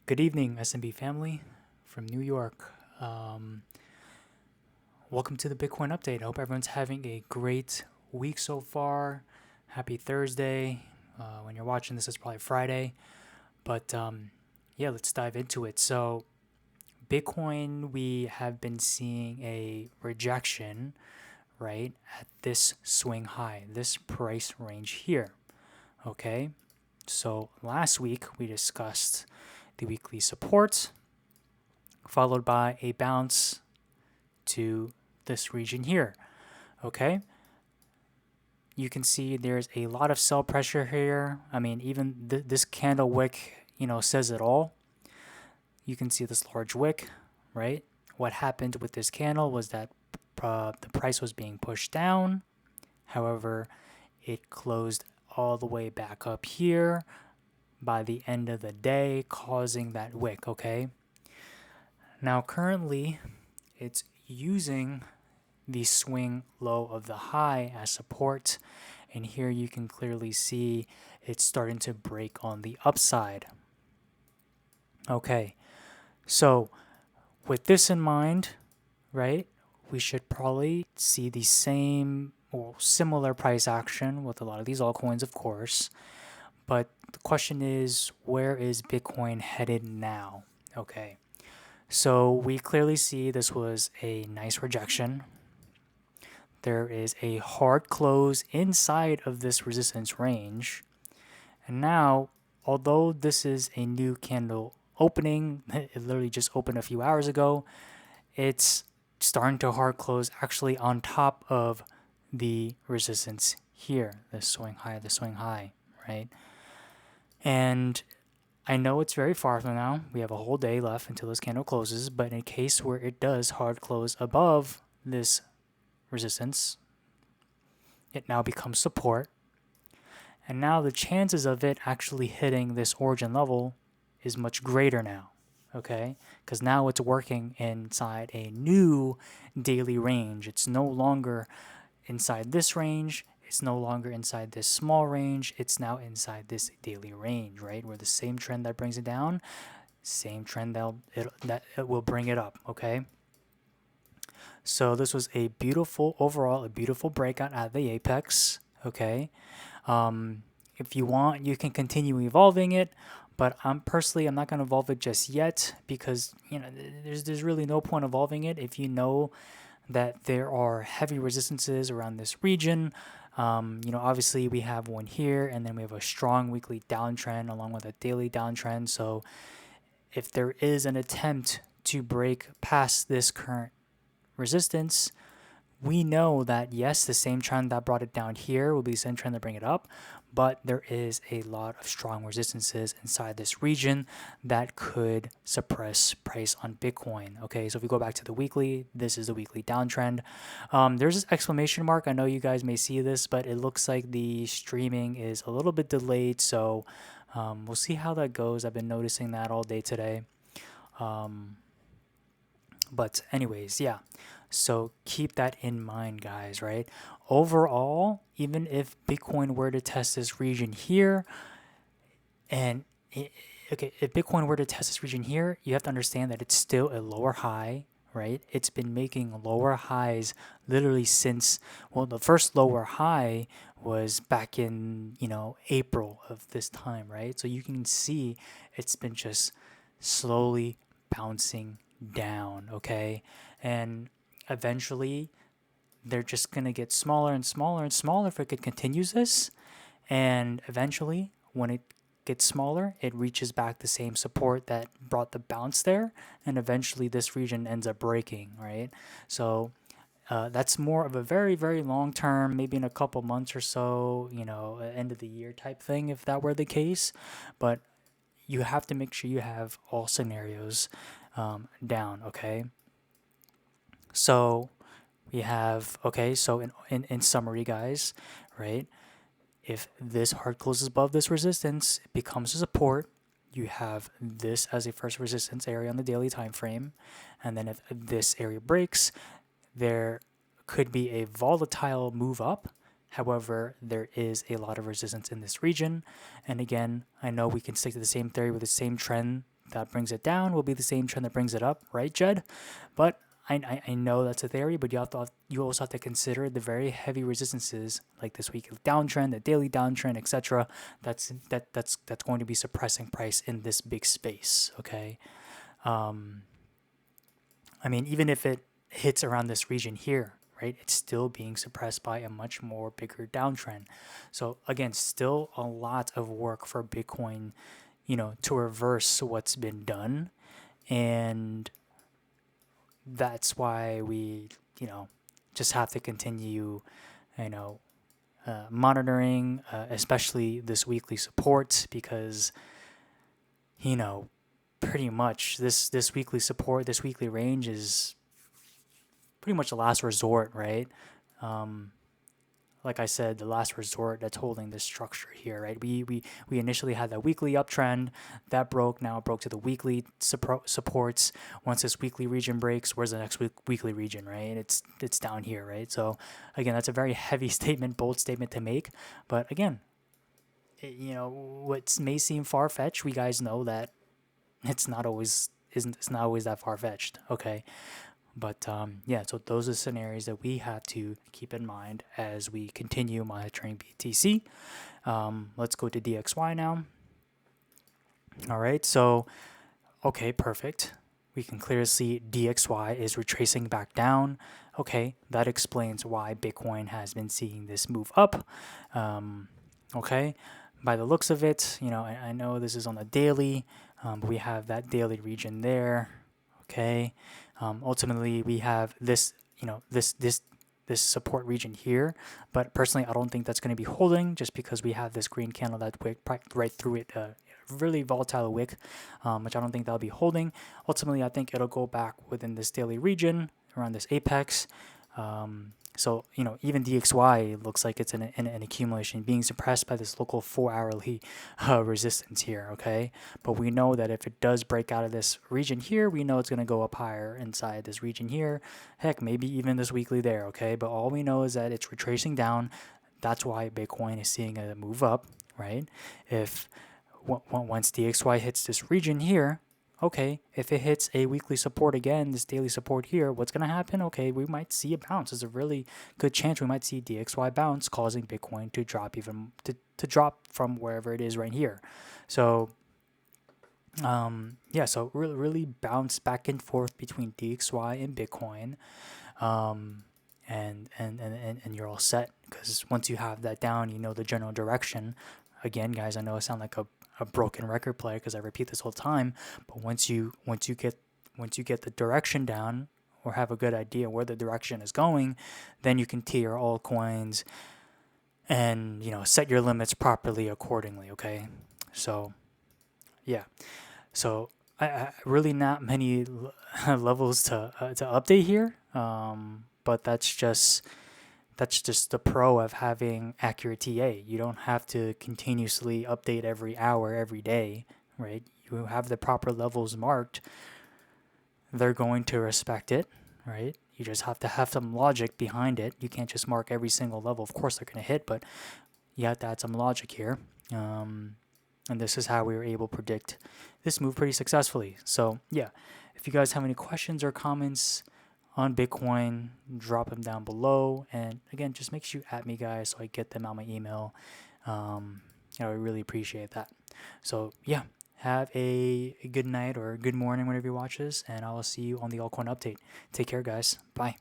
Good evening, SMB family from New York. Welcome to the Bitcoin update. I hope everyone's having a great week so far. Happy Thursday. When you're watching this, it's probably Friday. But yeah, let's dive into it. So, Bitcoin, we have been seeing a rejection, right, at this swing high, this price range here. Okay. So, last week we discussed the weekly support, followed by a bounce to this region here. Okay, you can see there's a lot of sell pressure here. I mean, even this candle wick, says it all. You can see this large wick, right? What happened with this candle was that the price was being pushed down. However, it closed all the way back up here by the end of the day, causing that wick. Okay, now currently it's using the swing low of the high as support, and here you can clearly see it's starting to break on the upside. Okay, so with this in mind, right, we should probably see the same or similar price action with a lot of these altcoins, of course, but the question is, where is Bitcoin headed now? Okay, so we clearly see this was a nice rejection. There is a hard close inside of this resistance range. And now, although this is a new candle opening, it literally just opened a few hours ago, it's starting to hard close actually on top of the resistance here, the swing high, right? And I know it's very far from now. We have a whole day left until this candle closes, but in a case where it does hard close above this resistance, it now becomes support. And now the chances of it actually hitting this origin level is much greater now, okay? Because now it's working inside a new daily range. It's no longer inside this range. It's no longer inside this small range. It's now inside this daily range, right? Where the same trend that brings it down, same trend that it will bring it up, okay? So this was a beautiful, overall, a beautiful breakout at the apex, okay? If you want, you can continue evolving it, but I'm not going to evolve it just yet because there's really no point evolving it if you know that there are heavy resistances around this region. Obviously we have one here, and then we have a strong weekly downtrend along with a daily downtrend. So if there is an attempt to break past this current resistance, we know that yes, the same trend that brought it down here will be the same trend to bring it up, but there is a lot of strong resistances inside this region that could suppress price on Bitcoin. Okay, so if we go back to the weekly, this is the weekly downtrend. There's this exclamation mark. I know you guys may see this, but it looks like the streaming is a little bit delayed, so we'll see how that goes. I've been noticing that all day today. But anyways, yeah. So keep that in mind, guys, right? Overall, even if Bitcoin were to test this region here, and if Bitcoin were to test this region here, you have to understand that it's still a lower high, right? It's been making lower highs literally since, well, the first lower high was back in, April of this time, right? So you can see it's been just slowly bouncing down, okay? And eventually they're just going to get smaller and smaller and smaller if it continues this. And eventually, when it gets smaller, it reaches back the same support that brought the bounce there. And eventually, this region ends up breaking, right? So that's more of a very, very long term, maybe in a couple months or so, end of the year type thing, if that were the case. But you have to make sure you have all scenarios down, okay? So we have, okay, so in summary, guys, right? If this hard closes above this resistance, it becomes a support. You have this as a first resistance area on the daily time frame. And then if this area breaks, there could be a volatile move up. However, there is a lot of resistance in this region. And again, I know we can stick to the same theory with the same trend that brings it down will be the same trend that brings it up, right, Jed? But I know that's a theory, but you also have to consider the very heavy resistances like this weekly downtrend, the daily downtrend, etc. That's going to be suppressing price in this big space. Okay, I mean, even if it hits around this region here, right, it's still being suppressed by a much more bigger downtrend. So again, still a lot of work for Bitcoin, to reverse what's been done, and that's why we, just have to continue, you know, monitoring, especially this weekly support, because, you know, pretty much this weekly support, this weekly range is pretty much the last resort, right? Like I said, the last resort that's holding this structure here, right? We initially had that weekly uptrend that broke. Now it broke to the weekly supports. Once this weekly region breaks, where's the next weekly region, right? It's down here, right? So again, that's a very heavy statement, bold statement to make. But again, what may seem far fetched, we guys know that it's not always that far fetched. Okay. But yeah, so those are scenarios that we have to keep in mind as we continue monitoring BTC. Let's go to DXY now. All right, so, okay, perfect. We can clearly see DXY is retracing back down. Okay, that explains why Bitcoin has been seeing this move up. Okay, by the looks of it, I know this is on the daily, but we have that daily region there. Okay, ultimately we have this, this support region here, but personally I don't think that's going to be holding, just because we have this green candle that wick right through it, really volatile wick, which I don't think that'll be holding. Ultimately, I think it'll go back within this daily region around this apex. So, even DXY looks like it's in an accumulation, being suppressed by this local 4-hourly resistance here, okay? But we know that if it does break out of this region here, we know it's going to go up higher inside this region here. Heck, maybe even this weekly there, okay? But all we know is that it's retracing down. That's why Bitcoin is seeing a move up, right? If once DXY hits this region here, okay, if it hits a weekly support again, this daily support here, what's going to happen? Okay, we might see a bounce. There's a really good chance we might see DXY bounce, causing Bitcoin to drop to drop from wherever it is right here. So, yeah, so really bounce back and forth between DXY and Bitcoin. And you're all set, because once you have that down, you know the general direction. Again, guys, I know I sound like a broken record player because I repeat this whole time, but once you get the direction down, or have a good idea where the direction is going, then you can tier altcoins and set your limits properly accordingly. Okay, so yeah, so I really not many levels to update here, but that's just the pro of having accurate TA. You don't have to continuously update every hour, every day, right? You have the proper levels marked. They're going to respect it, right? You just have to have some logic behind it. You can't just mark every single level. Of course, they're going to hit, but you have to add some logic here. And this is how we were able to predict this move pretty successfully. So, yeah, if you guys have any questions or comments on Bitcoin, drop them down below. And again, just make sure you at me, guys, so I get them on my email. I would really appreciate that. So yeah, have a good night or good morning whenever you watch this, and I will see you on the altcoin update. Take care, guys. Bye.